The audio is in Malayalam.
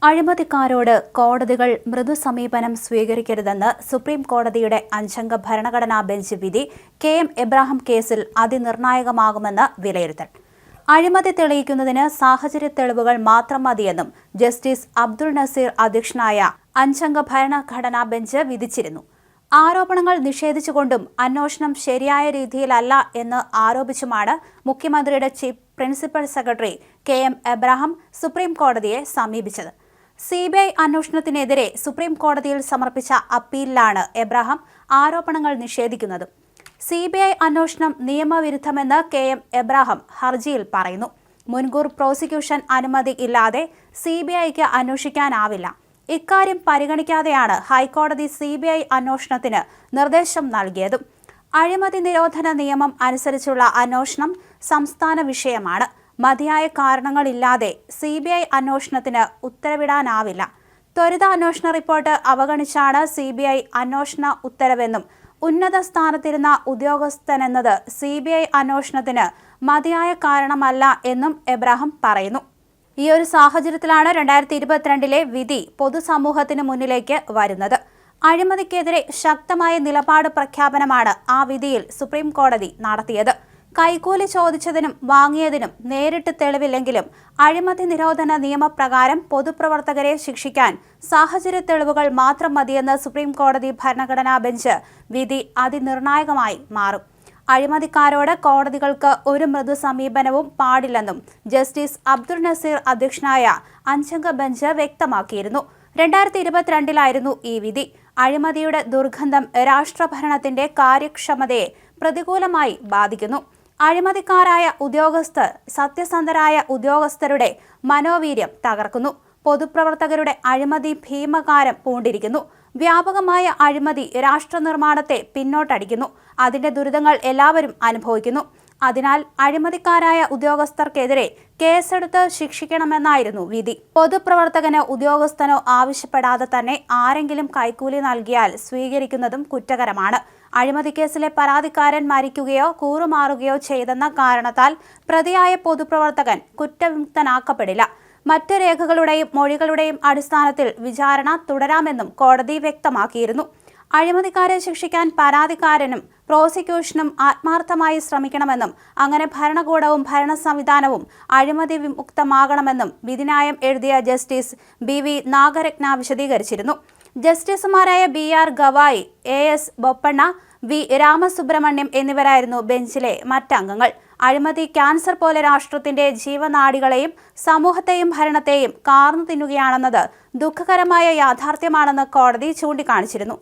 അഴിമതിക്കാരോട് കോടതികൾ മൃദുസമീപനം സ്വീകരിക്കരുതെന്ന് സുപ്രീം കോടതിയുടെ അഞ്ചംഗ ഭരണഘടനാ ബെഞ്ച് വിധി കെ.എം. എബ്രഹാം കേസിൽ അതിനിർണായകമാകുമെന്ന് വിലയിരുത്തൽ. അഴിമതി തെളിയിക്കുന്നതിന് സാഹചര്യ തെളിവുകൾ മാത്രം മതിയെന്നും ജസ്റ്റിസ് അബ്ദുൾ നസീർ അധ്യക്ഷനായ അഞ്ചംഗ ഭരണഘടനാ ബെഞ്ച് വിധിച്ചിരുന്നു. ആരോപണങ്ങൾ നിഷേധിച്ചുകൊണ്ടും അന്വേഷണം ശരിയായ രീതിയിലല്ല എന്ന് ആരോപിച്ചുമാണ് മുഖ്യമന്ത്രിയുടെ chief principal secretary K M. Abraham supreme കോടതിയെ സമീപിച്ചത്. CBI അന്വേഷണത്തിനെതിരെ സുപ്രീം കോടതിയിൽ സമർപ്പിച്ച അപ്പീലിലാണ് എബ്രഹാം ആരോപണങ്ങൾ നിഷേധിക്കുന്നത്. CBI അന്വേഷണം നിയമവിരുദ്ധമെന്ന് കെ.എം. എബ്രഹാം ഹർജിയിൽ പറയുന്നു. മുൻകൂർ പ്രോസിക്യൂഷൻ അനുമതി ഇല്ലാതെ CBIക്ക് അന്വേഷിക്കാനാവില്ല. ഇക്കാര്യം പരിഗണിക്കാതെയാണ് ഹൈക്കോടതി CBI അന്വേഷണത്തിന് നിർദ്ദേശം നൽകിയതും. അഴിമതി നിരോധന നിയമം അനുസരിച്ചുള്ള അന്വേഷണം സംസ്ഥാന വിഷയമാണ്. മതിയായ കാരണങ്ങളില്ലാതെ CBI അന്വേഷണത്തിന് ഉത്തരവിടാനാവില്ല. ത്വരിത അന്വേഷണ റിപ്പോർട്ട് അവഗണിച്ചാണ് CBI അന്വേഷണ ഉത്തരവെന്നും ഉന്നത സ്ഥാനത്തിരുന്ന ഉദ്യോഗസ്ഥനെന്നത് CBI അന്വേഷണത്തിന് മതിയായ കാരണമല്ല എന്നും എബ്രഹാം പറയുന്നു. ഈ ഒരു സാഹചര്യത്തിലാണ് 2022 വിധി പൊതുസമൂഹത്തിന് മുന്നിലേക്ക് വരുന്നത്. അഴിമതിക്കെതിരെ ശക്തമായ നിലപാട് പ്രഖ്യാപനമാണ് ആ വിധിയിൽ സുപ്രീം കോടതി നടത്തിയത്. കൈക്കൂലി ചോദിച്ചതിനും വാങ്ങിയതിനും നേരിട്ട് തെളിവില്ലെങ്കിലും അഴിമതി നിരോധന നിയമപ്രകാരം പൊതുപ്രവർത്തകരെ ശിക്ഷിക്കാൻ സാഹചര്യ തെളിവുകൾ മാത്രം മതിയെന്ന് സുപ്രീം കോടതി ഭരണഘടനാ ബെഞ്ച് വിധി അതിനിർണായകമായി മാറും. അഴിമതിക്കാരോട് കോടതികൾക്ക് ഒരു മൃദു സമീപനവും പാടില്ലെന്നും ജസ്റ്റിസ് അബ്ദുൾ നസീർ അധ്യക്ഷനായ അഞ്ചംഗ ബെഞ്ച് വ്യക്തമാക്കിയിരുന്നു. 2022 ഈ വിധി. അഴിമതിയുടെ ദുർഗന്ധം രാഷ്ട്രഭരണത്തിന്റെ കാര്യക്ഷമതയെ പ്രതികൂലമായി ബാധിക്കുന്നു. അഴിമതിക്കാരായ ഉദ്യോഗസ്ഥർ സത്യസന്ധരായ ഉദ്യോഗസ്ഥരുടെ മനോവീര്യം തകർക്കുന്നു. പൊതുപ്രവർത്തകരുടെ അഴിമതി ഭീമകാരം പൂണ്ടിരിക്കുന്നു. വ്യാപകമായ അഴിമതി രാഷ്ട്രനിർമ്മാണത്തെ പിന്നോട്ടടിക്കുന്നു. അതിന്റെ ദുരിതങ്ങൾ എല്ലാവരും അനുഭവിക്കുന്നു. അതിനാൽ അഴിമതിക്കാരായ ഉദ്യോഗസ്ഥർക്കെതിരെ കേസെടുത്ത് ശിക്ഷിക്കണമെന്നായിരുന്നു വിധി. പൊതുപ്രവർത്തകനോ ഉദ്യോഗസ്ഥനോ ആവശ്യപ്പെടാതെ തന്നെ ആരെങ്കിലും കൈക്കൂലി നൽകിയാൽ സ്വീകരിക്കുന്നതും കുറ്റകരമാണ്. അഴിമതിക്കേസിലെ പരാതിക്കാരൻ മരിക്കുകയോ കൂറുമാറുകയോ ചെയ്തെന്ന കാരണത്താൽ പ്രതിയായ പൊതുപ്രവർത്തകൻ കുറ്റവിമുക്തനാക്കപ്പെടില്ല. മറ്റ് രേഖകളുടെയും മൊഴികളുടെയും അടിസ്ഥാനത്തിൽ വിചാരണ തുടരാമെന്നും കോടതി വ്യക്തമാക്കിയിരുന്നു. അഴിമതിക്കാരെ ശിക്ഷിക്കാൻ പരാതിക്കാരനും പ്രോസിക്യൂഷനും ആത്മാർത്ഥമായി ശ്രമിക്കണമെന്നും അങ്ങനെ ഭരണകൂടവും ഭരണ സംവിധാനവും അഴിമതി വിമുക്തമാകണമെന്നും വിധിന്യായം എഴുതിയ ജസ്റ്റിസ് BV നാഗരത്ന വിശദീകരിച്ചിരുന്നു. ജസ്റ്റിസുമാരായ BR Gavai, AS Bopanna, V Ramasubramaniam എന്നിവരായിരുന്നു ബെഞ്ചിലെ മറ്റംഗങ്ങൾ. അഴിമതി ക്യാൻസർ പോലെ രാഷ്ട്രത്തിന്റെ ജീവനാഡികളെയും സമൂഹത്തെയും ഭരണത്തെയും കാർന്നു തിന്നുകയാണെന്നത് ദുഃഖകരമായ യാഥാർത്ഥ്യമാണെന്ന് കോടതി ചൂണ്ടിക്കാണിച്ചിരുന്നു.